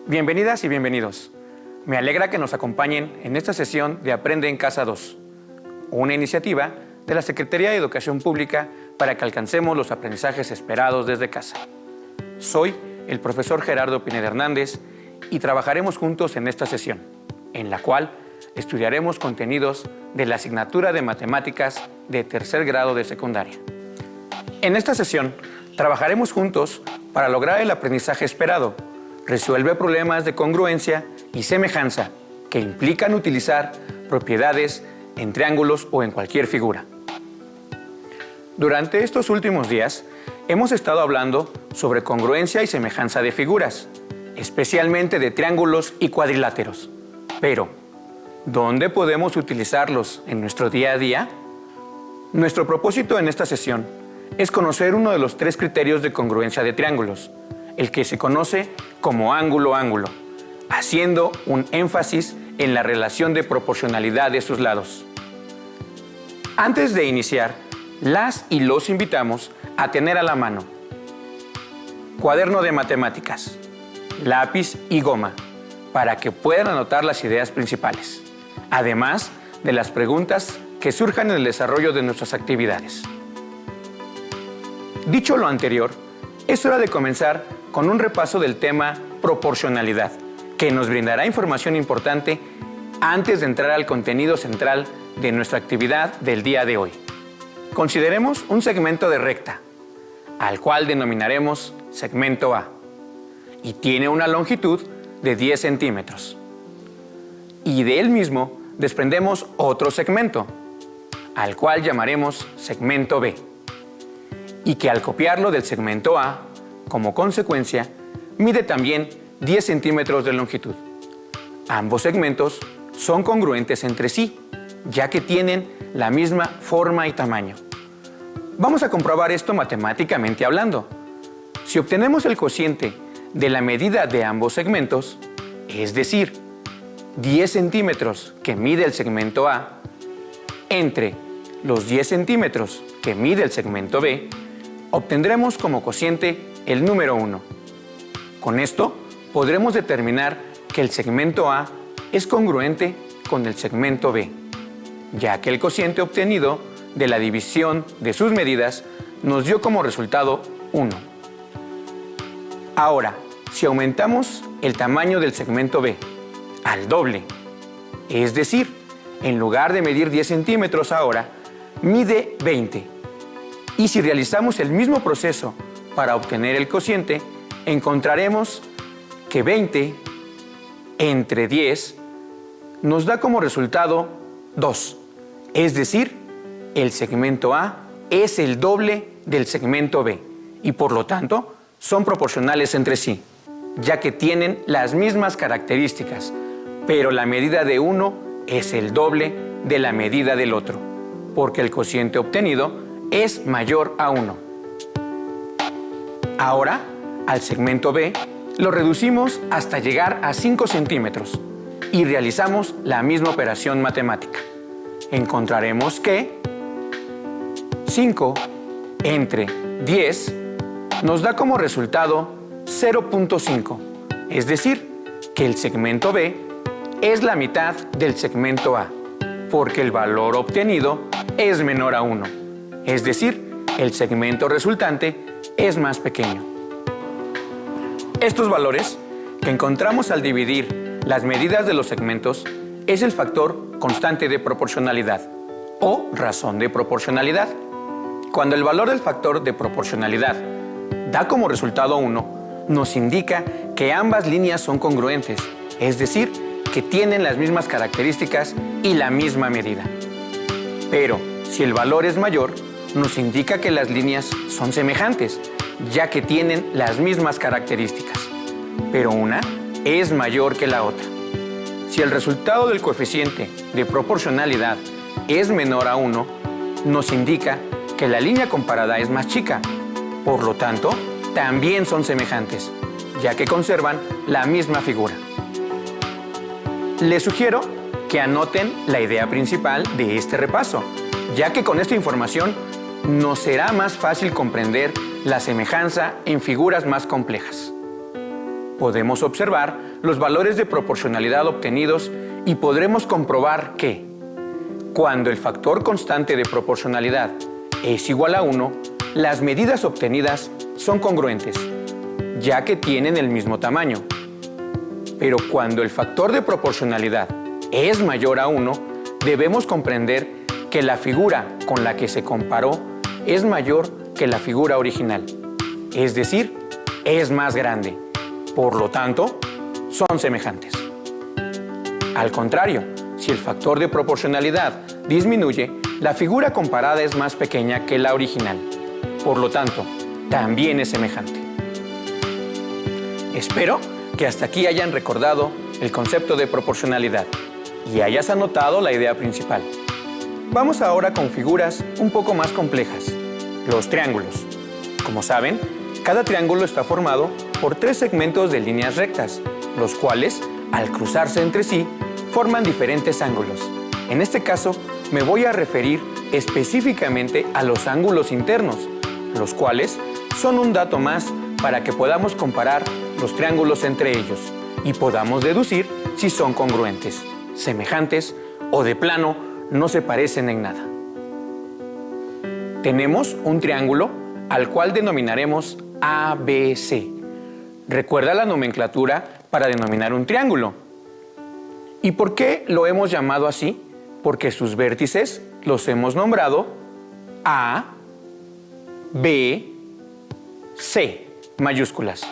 Bienvenidas y bienvenidos. Me alegra que nos acompañen en esta sesión de Aprende en Casa 2, una iniciativa de la Secretaría de Educación Pública para que alcancemos los aprendizajes esperados desde casa. Soy el profesor Gerardo Pineda Hernández y trabajaremos juntos en esta sesión, en la cual estudiaremos contenidos de la asignatura de Matemáticas de tercer grado de secundaria. En esta sesión trabajaremos juntos para lograr el aprendizaje esperado. Resuelve problemas de congruencia y semejanza que implican utilizar propiedades en triángulos o en cualquier figura. Durante estos últimos días hemos estado hablando sobre congruencia y semejanza de figuras, especialmente de triángulos y cuadriláteros. Pero, ¿dónde podemos utilizarlos en nuestro día a día? Nuestro propósito en esta sesión es conocer uno de los 3 criterios de congruencia de triángulos, el que se conoce como ángulo-ángulo, haciendo un énfasis en la relación de proporcionalidad de sus lados. Antes de iniciar, las y los invitamos a tener a la mano cuaderno de matemáticas, lápiz y goma, para que puedan anotar las ideas principales, además de las preguntas que surjan en el desarrollo de nuestras actividades. Dicho lo anterior, es hora de comenzar con un repaso del tema proporcionalidad, que nos brindará información importante antes de entrar al contenido central de nuestra actividad del día de hoy. Consideremos un segmento de recta, al cual denominaremos segmento A, y tiene una longitud de 10 centímetros. Y de él mismo desprendemos otro segmento, al cual llamaremos segmento B, y que al copiarlo del segmento A, como consecuencia, mide también 10 centímetros de longitud. Ambos segmentos son congruentes entre sí, ya que tienen la misma forma y tamaño. Vamos a comprobar esto matemáticamente hablando. Si obtenemos el cociente de la medida de ambos segmentos, es decir, 10 centímetros que mide el segmento A, entre los 10 centímetros que mide el segmento B, obtendremos como cociente el número 1. Con esto podremos determinar que el segmento A es congruente con el segmento B, ya que el cociente obtenido de la división de sus medidas nos dio como resultado 1. Ahora, si aumentamos el tamaño del segmento B al doble, es decir, en lugar de medir 10 centímetros ahora, mide 20. Y si realizamos el mismo proceso para obtener el cociente, encontraremos que 20 entre 10 nos da como resultado 2. Es decir, el segmento A es el doble del segmento B y por lo tanto son proporcionales entre sí, ya que tienen las mismas características, pero la medida de uno es el doble de la medida del otro, porque el cociente obtenido es mayor a 1. Ahora, al segmento B, lo reducimos hasta llegar a 5 centímetros y realizamos la misma operación matemática. Encontraremos que 5 entre 10 nos da como resultado 0.5, es decir, que el segmento B es la mitad del segmento A, porque el valor obtenido es menor a 1, es decir, el segmento resultante es más pequeño. Estos valores que encontramos al dividir las medidas de los segmentos es el factor constante de proporcionalidad o razón de proporcionalidad. Cuando el valor del factor de proporcionalidad da como resultado 1, nos indica que ambas líneas son congruentes, es decir, que tienen las mismas características y la misma medida. Pero si el valor es mayor, nos indica que las líneas son semejantes, ya que tienen las mismas características, pero una es mayor que la otra. Si el resultado del coeficiente de proporcionalidad es menor a 1, nos indica que la línea comparada es más chica. Por lo tanto, también son semejantes, ya que conservan la misma figura. Les sugiero que anoten la idea principal de este repaso, ya que con esta información nos será más fácil comprender la semejanza en figuras más complejas. Podemos observar los valores de proporcionalidad obtenidos y podremos comprobar que cuando el factor constante de proporcionalidad es igual a 1, las medidas obtenidas son congruentes, ya que tienen el mismo tamaño. Pero cuando el factor de proporcionalidad es mayor a 1, debemos comprender que la figura con la que se comparó es mayor que la figura original, es decir, es más grande. Por lo tanto, son semejantes. Al contrario, si el factor de proporcionalidad disminuye, la figura comparada es más pequeña que la original. Por lo tanto, también es semejante. Espero que hasta aquí hayan recordado el concepto de proporcionalidad y hayas anotado la idea principal. Vamos ahora con figuras un poco más complejas, los triángulos. Como saben, cada triángulo está formado por 3 segmentos de líneas rectas, los cuales, al cruzarse entre sí, forman diferentes ángulos. En este caso, me voy a referir específicamente a los ángulos internos, los cuales son un dato más para que podamos comparar los triángulos entre ellos y podamos deducir si son congruentes, semejantes o de plano no se parecen en nada. Tenemos un triángulo al cual denominaremos ABC. Recuerda la nomenclatura para denominar un triángulo. ¿Y por qué lo hemos llamado así? Porque sus vértices los hemos nombrado A, B, C, mayúsculas.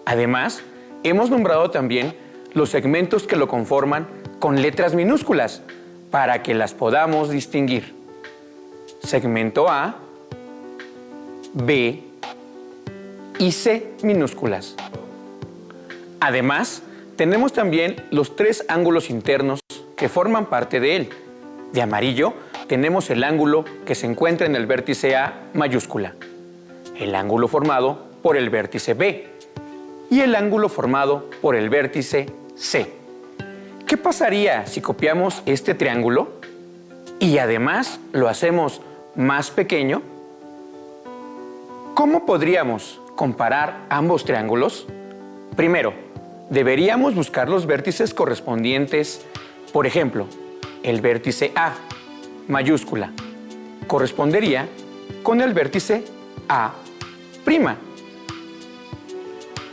Además, hemos nombrado también los segmentos que lo conforman con letras minúsculas para que las podamos distinguir. Segmento A, B y C minúsculas. Además, tenemos también los 3 ángulos internos que forman parte de él. De amarillo tenemos el ángulo que se encuentra en el vértice A mayúscula, el ángulo formado por el vértice B y el ángulo formado por el vértice C. ¿Qué pasaría si copiamos este triángulo y además lo hacemos más pequeño? ¿Cómo podríamos comparar ambos triángulos? Primero, deberíamos buscar los vértices correspondientes. Por ejemplo, el vértice A, mayúscula, correspondería con el vértice A'.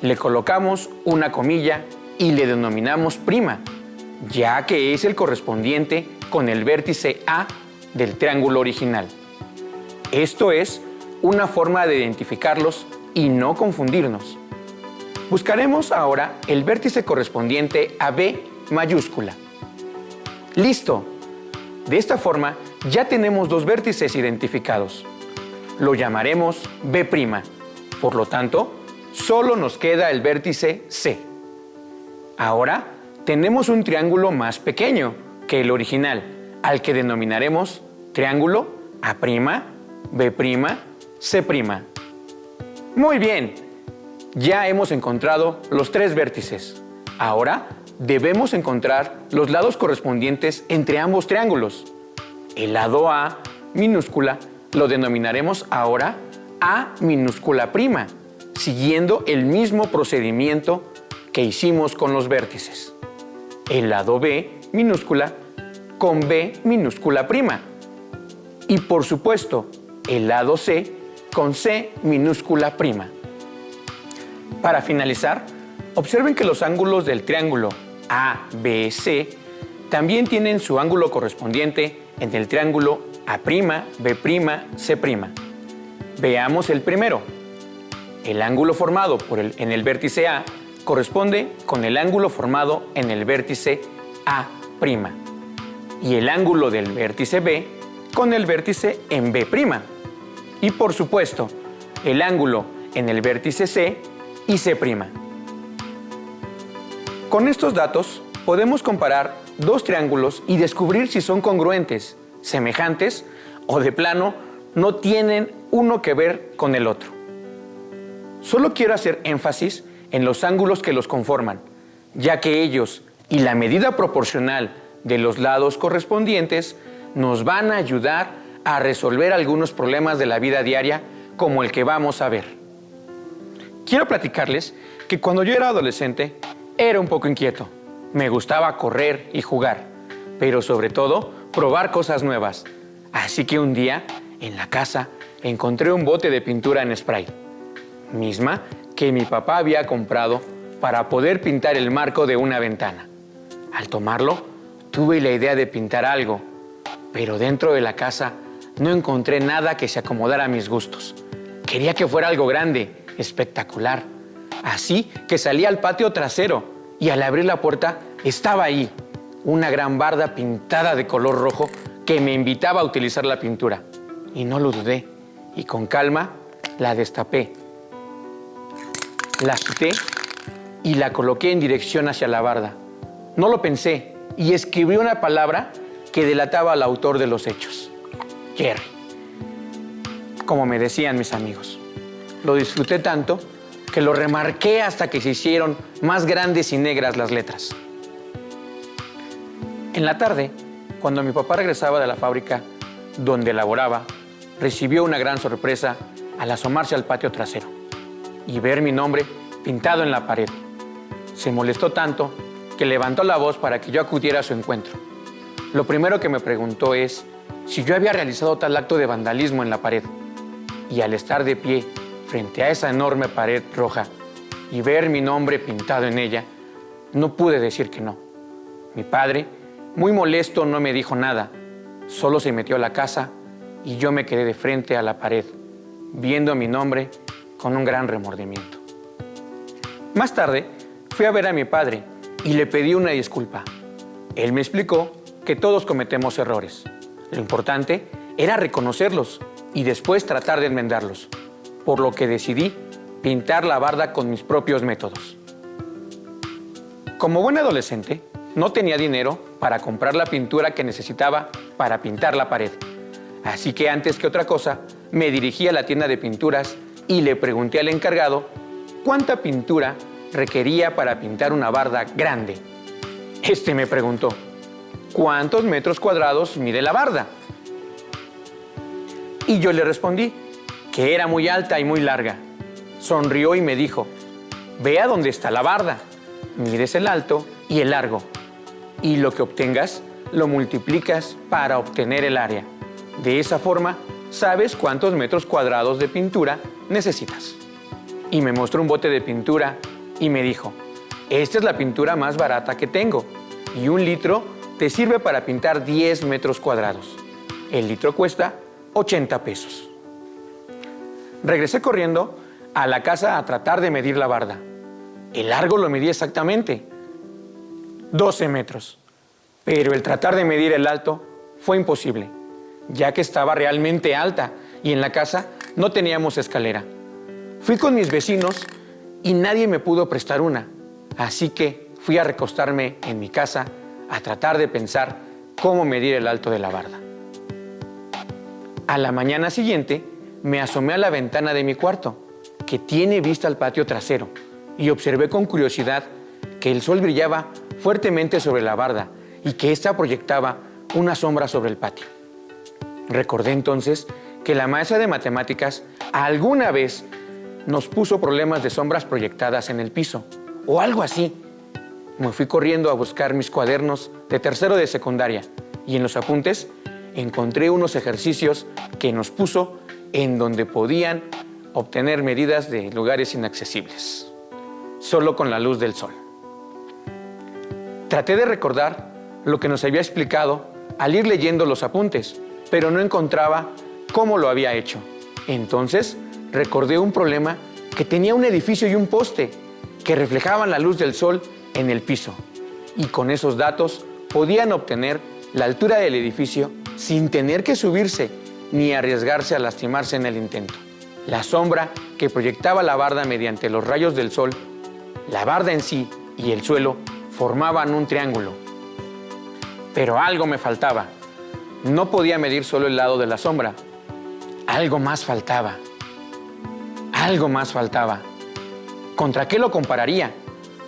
Le colocamos una comilla y le denominamos prima, ya que es el correspondiente con el vértice A del triángulo original. Esto es una forma de identificarlos y no confundirnos. Buscaremos ahora el vértice correspondiente a B mayúscula. ¡Listo! De esta forma ya tenemos 2 vértices identificados. Lo llamaremos B'. Por lo tanto, solo nos queda el vértice C. Ahora tenemos un triángulo más pequeño que el original, al que denominaremos triángulo A', B', C'. Muy bien, ya hemos encontrado los 3 vértices. Ahora debemos encontrar los lados correspondientes entre ambos triángulos. El lado A minúscula lo denominaremos ahora A minúscula prima, siguiendo el mismo procedimiento que hicimos con los vértices. El lado B minúscula con B minúscula prima. Y por supuesto, el lado C con C minúscula prima. Para finalizar, observen que los ángulos del triángulo ABC también tienen su ángulo correspondiente en el triángulo A', B', C'. Veamos el primero. El ángulo formado en el vértice A corresponde con el ángulo formado en el vértice A'. Y el ángulo del vértice B con el vértice en B'. Y por supuesto, el ángulo en el vértice C y C'. Con estos datos podemos comparar 2 triángulos y descubrir si son congruentes, semejantes o de plano no tienen uno que ver con el otro. Solo quiero hacer énfasis en los ángulos que los conforman, ya que ellos y la medida proporcional de los lados correspondientes nos van a ayudar a resolver algunos problemas de la vida diaria como el que vamos a ver. Quiero platicarles que cuando yo era adolescente Era un poco inquieto. Me gustaba correr y jugar, pero sobre todo probar cosas nuevas. Así que un día, en la casa, encontré un bote de pintura en spray, misma que mi papá había comprado para poder pintar el marco de una ventana. Al tomarlo, tuve la idea de pintar algo, pero dentro de la casa no encontré nada que se acomodara a mis gustos. Quería que fuera algo grande, espectacular. Así que salí al patio trasero y al abrir la puerta estaba ahí una gran barda pintada de color rojo que me invitaba a utilizar la pintura. Y no lo dudé, y con calma la destapé. La quité y la coloqué en dirección hacia la barda. No lo pensé y escribí una palabra que delataba al autor de los hechos: Jerry. Como me decían mis amigos. Lo disfruté tanto que lo remarqué hasta que se hicieron más grandes y negras las letras. En la tarde, cuando mi papá regresaba de la fábrica donde laboraba, recibió una gran sorpresa al asomarse al patio trasero y ver mi nombre pintado en la pared. Se molestó tanto que levantó la voz para que yo acudiera a su encuentro. Lo primero que me preguntó es si yo había realizado tal acto de vandalismo en la pared. Y al estar de pie frente a esa enorme pared roja y ver mi nombre pintado en ella, no pude decir que no. Mi padre, muy molesto, no me dijo nada, solo se metió a la casa y yo me quedé de frente a la pared, viendo mi nombre con un gran remordimiento. Más tarde, fui a ver a mi padre y le pedí una disculpa. Él me explicó que todos cometemos errores. Lo importante era reconocerlos y después tratar de enmendarlos, por lo que decidí pintar la barda con mis propios métodos. Como buen adolescente, no tenía dinero para comprar la pintura que necesitaba para pintar la pared. Así que antes que otra cosa, me dirigí a la tienda de pinturas y le pregunté al encargado cuánta pintura requería para pintar una barda grande. Este me preguntó, ¿cuántos metros cuadrados mide la barda? Y yo le respondí que era muy alta y muy larga. Sonrió y me dijo, ve a dónde está la barda, mides el alto y el largo, y lo que obtengas lo multiplicas para obtener el área. De esa forma, sabes cuántos metros cuadrados de pintura necesitas. Y me mostró un bote de pintura y me dijo, esta es la pintura más barata que tengo, y 1 litro te sirve para pintar 10 metros cuadrados. El litro cuesta 80 pesos. Regresé corriendo a la casa a tratar de medir la barda. El largo lo medí exactamente, 12 metros. Pero el tratar de medir el alto fue imposible, ya que estaba realmente alta y en la casa no teníamos escalera. Fui con mis vecinos y nadie me pudo prestar una, así que fui a recostarme en mi casa a tratar de pensar cómo medir el alto de la barda. A la mañana siguiente me asomé a la ventana de mi cuarto, que tiene vista al patio trasero, y observé con curiosidad que el sol brillaba fuertemente sobre la barda y que ésta proyectaba una sombra sobre el patio. Recordé entonces que la maestra de matemáticas alguna vez nos puso problemas de sombras proyectadas en el piso, o algo así. Me fui corriendo a buscar mis cuadernos de tercero de secundaria y en los apuntes encontré unos ejercicios que nos puso en donde podían obtener medidas de lugares inaccesibles, solo con la luz del sol. Traté de recordar lo que nos había explicado al ir leyendo los apuntes, pero no encontraba cómo lo había hecho. Entonces recordé un problema que tenía un edificio y un poste que reflejaban la luz del sol en el piso, y con esos datos podían obtener la altura del edificio sin tener que subirse ni arriesgarse a lastimarse en el intento. La sombra que proyectaba la barda mediante los rayos del sol, la barda en sí y el suelo formaban un triángulo. Pero algo me faltaba. No podía medir solo el lado de la sombra. Algo más faltaba. Algo más faltaba. ¿Contra qué lo compararía?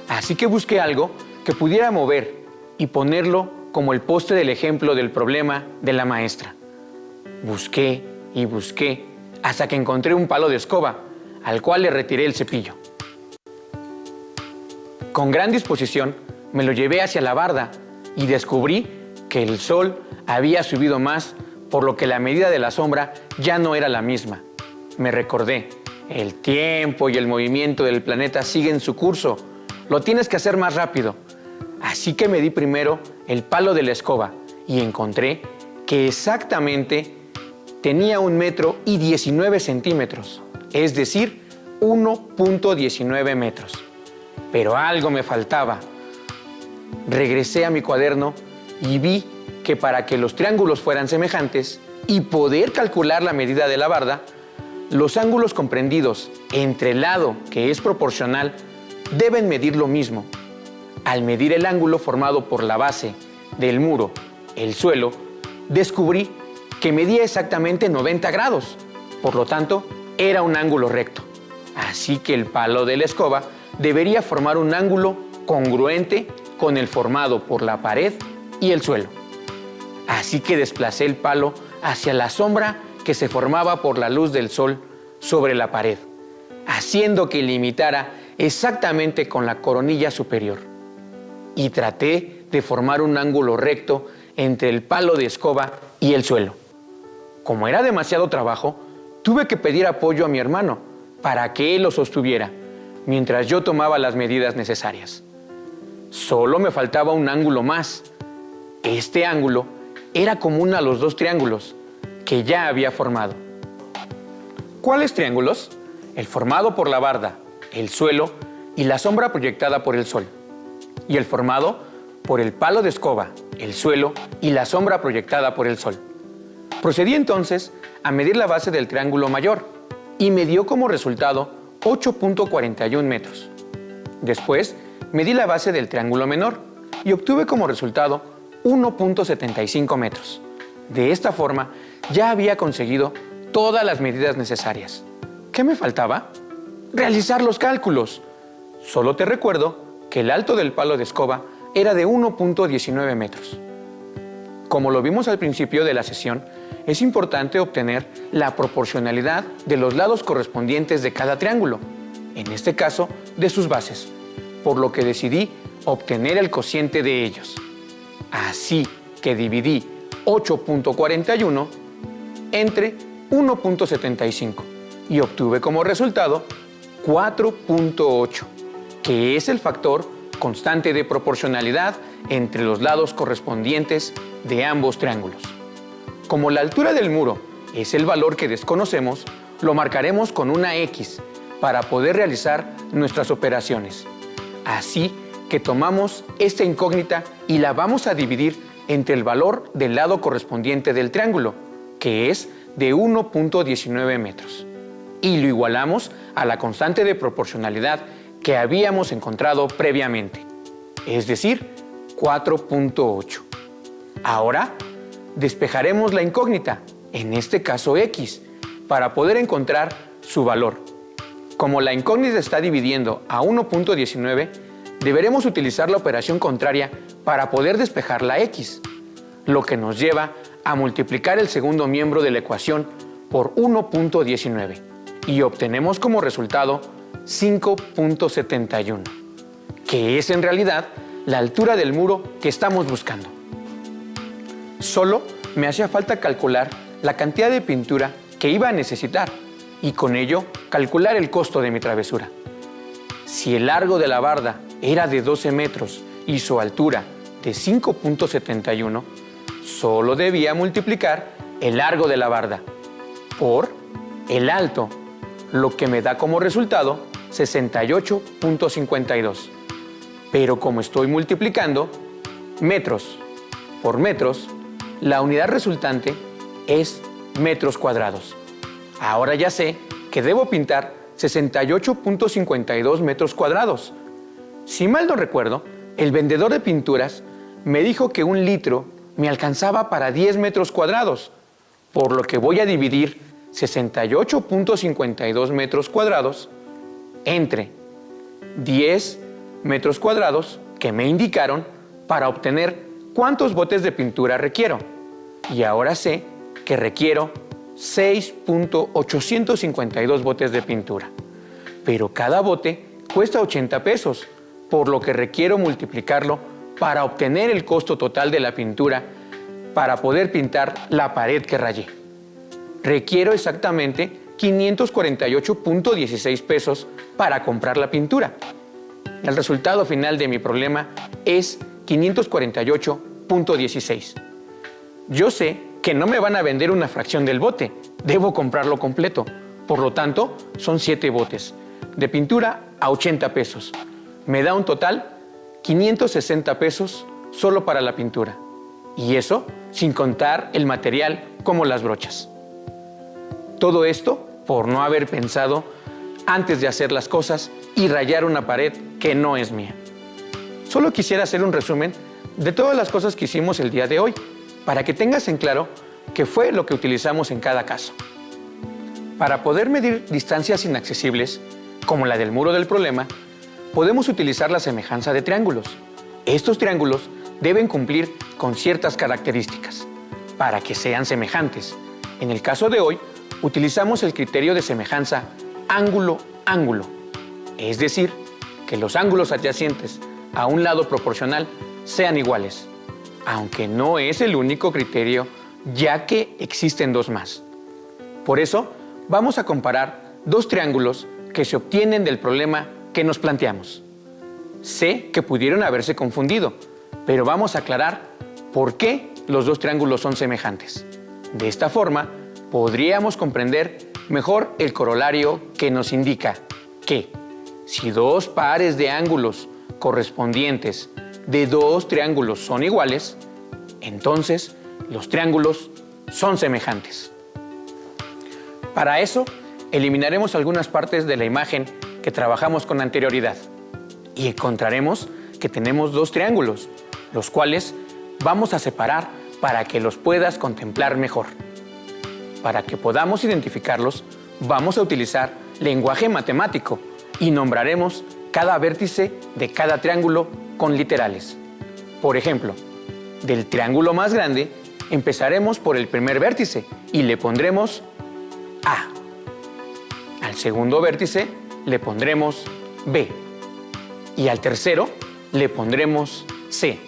Así que busqué algo que pudiera mover y ponerlo como el poste del ejemplo del problema de la maestra. Busqué y busqué hasta que encontré un palo de escoba, al cual le retiré el cepillo. Con gran disposición me lo llevé hacia la barda y descubrí que el sol había subido más, por lo que la medida de la sombra ya no era la misma. Me recordé, el tiempo y el movimiento del planeta siguen su curso, lo tienes que hacer más rápido. Así que medí primero el palo de la escoba y encontré que exactamente tenía 1,19 metros, es decir, 1,19 metros. Pero algo me faltaba. Regresé a mi cuaderno y vi que para que los triángulos fueran semejantes y poder calcular la medida de la barda, los ángulos comprendidos entre el lado que es proporcional deben medir lo mismo. Al medir el ángulo formado por la base del muro, el suelo, descubrí que medía exactamente 90 grados. Por lo tanto, era un ángulo recto. Así que el palo de la escoba debería formar un ángulo congruente con el formado por la pared y el suelo. Así que desplacé el palo hacia la sombra que se formaba por la luz del sol sobre la pared, haciendo que limitara exactamente con la coronilla superior. Y traté de formar un ángulo recto entre el palo de escoba y el suelo. Como era demasiado trabajo, tuve que pedir apoyo a mi hermano para que él lo sostuviera, mientras yo tomaba las medidas necesarias. Solo me faltaba un ángulo más. Este ángulo era común a los dos triángulos que ya había formado. ¿Cuáles triángulos? El formado por la barda, el suelo y la sombra proyectada por el sol. Y el formado por el palo de escoba, el suelo y la sombra proyectada por el sol. Procedí entonces a medir la base del triángulo mayor y me dio como resultado 8,41 metros. Después medí la base del triángulo menor y obtuve como resultado 1,75 metros. De esta forma ya había conseguido todas las medidas necesarias. ¿Qué me faltaba? Realizar los cálculos. Solo te recuerdo que el alto del palo de escoba era de 1,19 metros. Como lo vimos al principio de la sesión, es importante obtener la proporcionalidad de los lados correspondientes de cada triángulo, en este caso de sus bases, por lo que decidí obtener el cociente de ellos. Así que dividí 8,41 entre 1,75 y obtuve como resultado 4,8, que es el factor constante de proporcionalidad entre los lados correspondientes de ambos triángulos. Como la altura del muro es el valor que desconocemos, lo marcaremos con una X para poder realizar nuestras operaciones. Así que tomamos esta incógnita y la vamos a dividir entre el valor del lado correspondiente del triángulo, que es de 1,19 metros. Y lo igualamos a la constante de proporcionalidad que habíamos encontrado previamente, es decir, 4,8. Ahora despejaremos la incógnita, en este caso X, para poder encontrar su valor. Como la incógnita está dividiendo a 1,19, deberemos utilizar la operación contraria para poder despejar la X, lo que nos lleva a multiplicar el segundo miembro de la ecuación por 1,19 y obtenemos como resultado 5,71, que es en realidad la altura del muro que estamos buscando. Solo me hacía falta calcular la cantidad de pintura que iba a necesitar y con ello calcular el costo de mi travesura. Si el largo de la barda era de 12 metros y su altura de 5,71, solo debía multiplicar el largo de la barda por el alto, lo que me da como resultado 68,52. Pero como estoy multiplicando metros por metros, la unidad resultante es metros cuadrados. Ahora ya sé que debo pintar 68,52 metros cuadrados. Si mal no recuerdo, el vendedor de pinturas me dijo que 1 litro me alcanzaba para 10 metros cuadrados, por lo que voy a dividir 68,52 metros cuadrados entre 10 metros cuadrados que me indicaron para obtener cuántos botes de pintura requiero. Y ahora sé que requiero 6,852 botes de pintura. Pero cada bote cuesta 80 pesos, por lo que requiero multiplicarlo para obtener el costo total de la pintura para poder pintar la pared que rayé. Requiero exactamente 548.16 pesos para comprar la pintura. El resultado final de mi problema es 548.16. Yo sé que no me van a vender una fracción del bote, debo comprarlo completo. Por lo tanto, son 7 botes de pintura a 80 pesos. Me da un total 560 pesos solo para la pintura. Y eso sin contar el material como las brochas. Todo esto por no haber pensado antes de hacer las cosas y rayar una pared que no es mía. Solo quisiera hacer un resumen de todas las cosas que hicimos el día de hoy, para que tengas en claro qué fue lo que utilizamos en cada caso. Para poder medir distancias inaccesibles, como la del muro del problema, podemos utilizar la semejanza de triángulos. Estos triángulos deben cumplir con ciertas características para que sean semejantes. En el caso de hoy, utilizamos el criterio de semejanza ángulo-ángulo, es decir, que los ángulos adyacentes a un lado proporcional sean iguales, aunque no es el único criterio, ya que existen dos más. Por eso, vamos a comparar dos triángulos que se obtienen del problema que nos planteamos. Sé que pudieron haberse confundido, pero vamos a aclarar por qué los dos triángulos son semejantes. De esta forma, podríamos comprender mejor el corolario que nos indica que si dos pares de ángulos correspondientes de dos triángulos son iguales, entonces los triángulos son semejantes. Para eso, eliminaremos algunas partes de la imagen que trabajamos con anterioridad y encontraremos que tenemos dos triángulos, los cuales vamos a separar para que los puedas contemplar mejor. Para que podamos identificarlos, vamos a utilizar lenguaje matemático y nombraremos cada vértice de cada triángulo con literales. Por ejemplo, del triángulo más grande, empezaremos por el primer vértice y le pondremos A. Al segundo vértice le pondremos B. Y al tercero le pondremos C.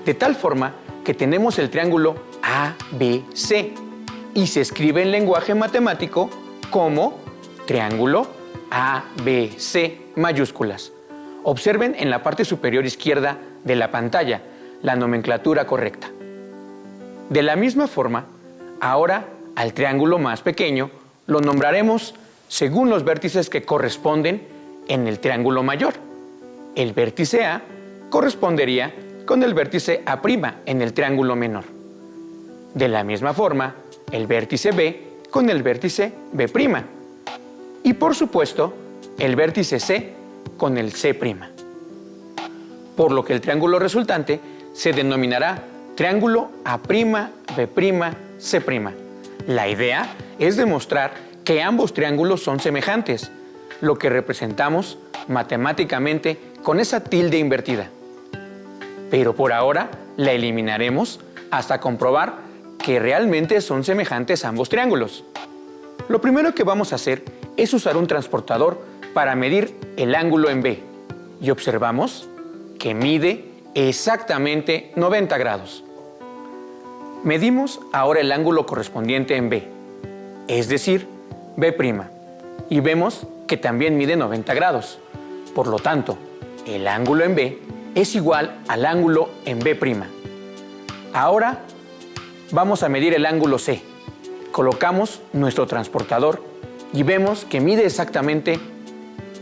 De tal forma que tenemos el triángulo ABC y se escribe en lenguaje matemático como triángulo ABC mayúsculas. Observen en la parte superior izquierda de la pantalla la nomenclatura correcta. De la misma forma, ahora al triángulo más pequeño lo nombraremos según los vértices que corresponden en el triángulo mayor. El vértice A correspondería con el vértice A' en el triángulo menor. De la misma forma, el vértice B con el vértice B'. Y por supuesto, el vértice C con el C'. Por lo que el triángulo resultante se denominará triángulo A'B'C'. La idea es demostrar que ambos triángulos son semejantes, lo que representamos matemáticamente con esa tilde invertida. Pero por ahora la eliminaremos hasta comprobar que realmente son semejantes ambos triángulos. Lo primero que vamos a hacer es usar un transportador para medir el ángulo en B y observamos que mide exactamente 90 grados. Medimos ahora el ángulo correspondiente en B, es decir, B', y vemos que también mide 90 grados. Por lo tanto, el ángulo en B es igual al ángulo en B'. Ahora vamos a medir el ángulo C. Colocamos nuestro transportador y vemos que mide exactamente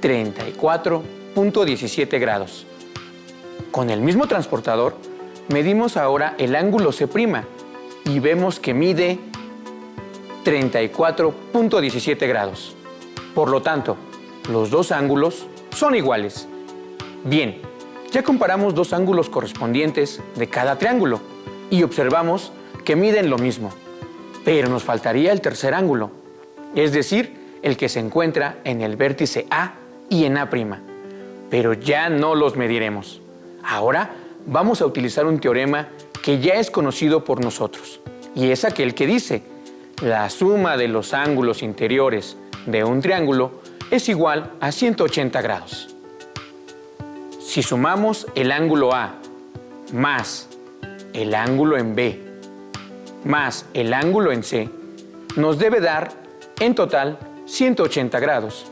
34.17 grados. Con el mismo transportador, medimos ahora el ángulo C' y vemos que mide 34.17 grados. Por lo tanto, los dos ángulos son iguales. Bien, ya comparamos dos ángulos correspondientes de cada triángulo y observamos que miden lo mismo. Pero nos faltaría el tercer ángulo, es decir, el que se encuentra en el vértice A y en A'. Pero ya no los mediremos. Ahora vamos a utilizar un teorema que ya es conocido por nosotros, y es aquel que dice: la suma de los ángulos interiores de un triángulo es igual a 180 grados. Si sumamos el ángulo A más el ángulo en B más el ángulo en C, nos debe dar en total 180 grados.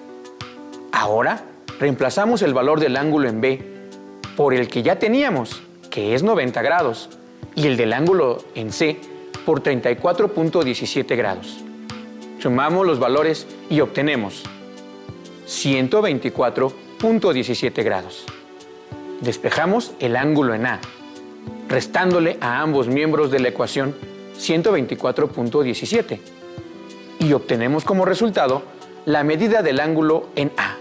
Ahora reemplazamos el valor del ángulo en B por el que ya teníamos, que es 90 grados, y el del ángulo en C por 34.17 grados. Sumamos los valores y obtenemos 124.17 grados. Despejamos el ángulo en A, restándole a ambos miembros de la ecuación 124.17 y obtenemos como resultado la medida del ángulo en A,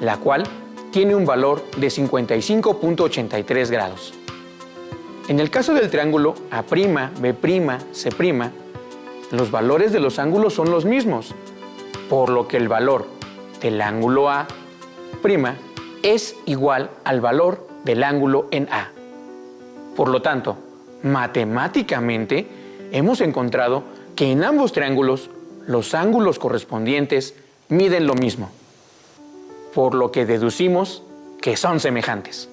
la cual tiene un valor de 55.83 grados. En el caso del triángulo A', B', C', los valores de los ángulos son los mismos, por lo que el valor del ángulo A' es igual al valor del ángulo en A. Por lo tanto, matemáticamente hemos encontrado que en ambos triángulos los ángulos correspondientes miden lo mismo, por lo que deducimos que son semejantes.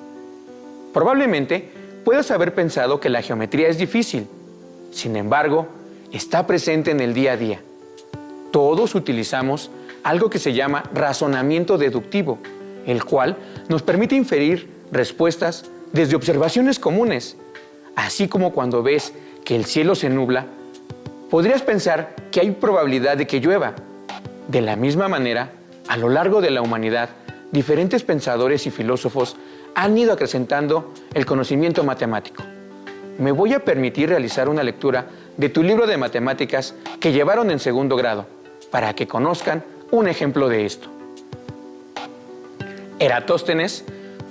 Probablemente puedas haber pensado que la geometría es difícil, sin embargo, está presente en el día a día. Todos utilizamos algo que se llama razonamiento deductivo, el cual nos permite inferir respuestas desde observaciones comunes. Así como cuando ves que el cielo se nubla, podrías pensar que hay probabilidad de que llueva. De la misma manera, a lo largo de la humanidad, diferentes pensadores y filósofos han ido acrecentando el conocimiento matemático. Me voy a permitir realizar una lectura de tu libro de matemáticas que llevaron en segundo grado, para que conozcan un ejemplo de esto. Eratóstenes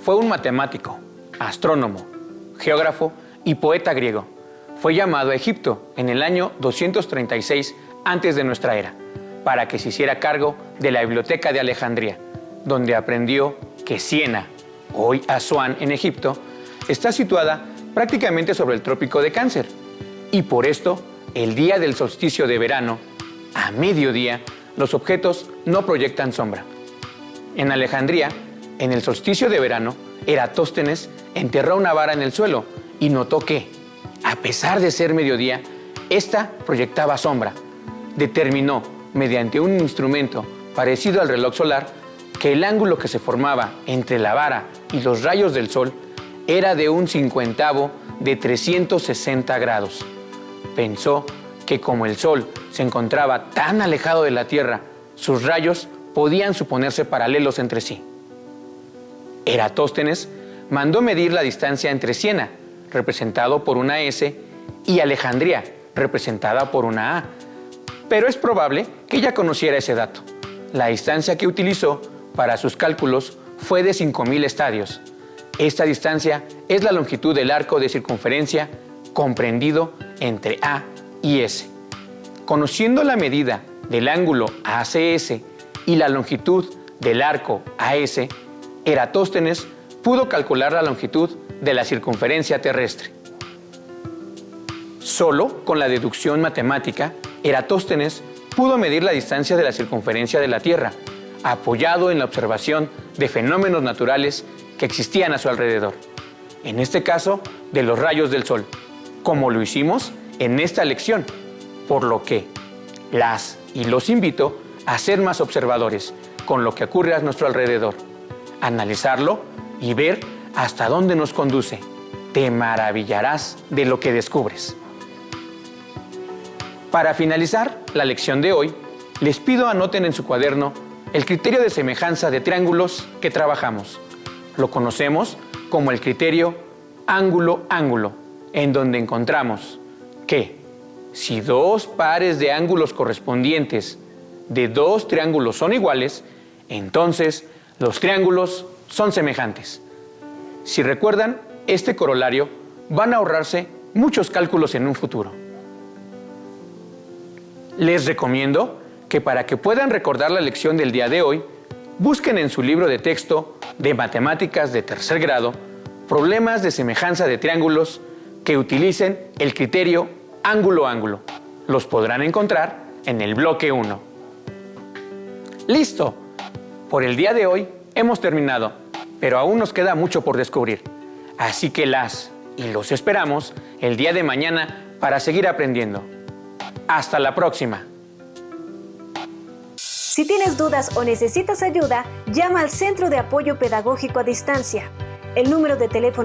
fue un matemático, astrónomo, geógrafo y poeta griego. Fue llamado a Egipto en el año 236 antes de nuestra era, para que se hiciera cargo de la biblioteca de Alejandría, donde aprendió que Siena, hoy Asuán en Egipto, está situada prácticamente sobre el trópico de Cáncer, y por esto, el día del solsticio de verano, a mediodía, los objetos no proyectan sombra. En Alejandría, en el solsticio de verano, Eratóstenes enterró una vara en el suelo y notó que, a pesar de ser mediodía, ésta proyectaba sombra. Determinó, mediante un instrumento parecido al reloj solar, que el ángulo que se formaba entre la vara y los rayos del sol era de 1/50 de 360 grados. Pensó que como el sol se encontraba tan alejado de la Tierra, sus rayos podían suponerse paralelos entre sí. Eratóstenes mandó medir la distancia entre Siena, representado por una S, y Alejandría, representada por una A. Pero es probable que ya conociera ese dato. La distancia que utilizó para sus cálculos fue de 5.000 estadios. Esta distancia es la longitud del arco de circunferencia comprendido entre A y S. Conociendo la medida del ángulo ACS y la longitud del arco AS, Eratóstenes pudo calcular la longitud de la circunferencia terrestre. Solo con la deducción matemática, Eratóstenes pudo medir la distancia de la circunferencia de la Tierra, apoyado en la observación de fenómenos naturales que existían a su alrededor. En este caso, de los rayos del sol, como lo hicimos en esta lección, por lo que los invito a ser más observadores con lo que ocurre a nuestro alrededor, analizarlo y ver hasta dónde nos conduce. Te maravillarás de lo que descubres. Para finalizar la lección de hoy, les pido anoten en su cuaderno el criterio de semejanza de triángulos que trabajamos. Lo conocemos como el criterio ángulo-ángulo, en donde encontramos que si dos pares de ángulos correspondientes de dos triángulos son iguales, entonces los triángulos son semejantes. Si recuerdan este corolario, van a ahorrarse muchos cálculos en un futuro. Les recomiendo que para que puedan recordar la lección del día de hoy, busquen en su libro de texto de matemáticas de tercer grado problemas de semejanza de triángulos que utilicen el criterio ángulo-ángulo. Los podrán encontrar en el bloque 1. ¡Listo! Por el día de hoy hemos terminado. pero aún nos queda mucho por descubrir. Así que y los esperamos el día de mañana para seguir aprendiendo. Hasta la próxima. Si tienes dudas o necesitas ayuda, llama al Centro de Apoyo Pedagógico a Distancia. El número de teléfono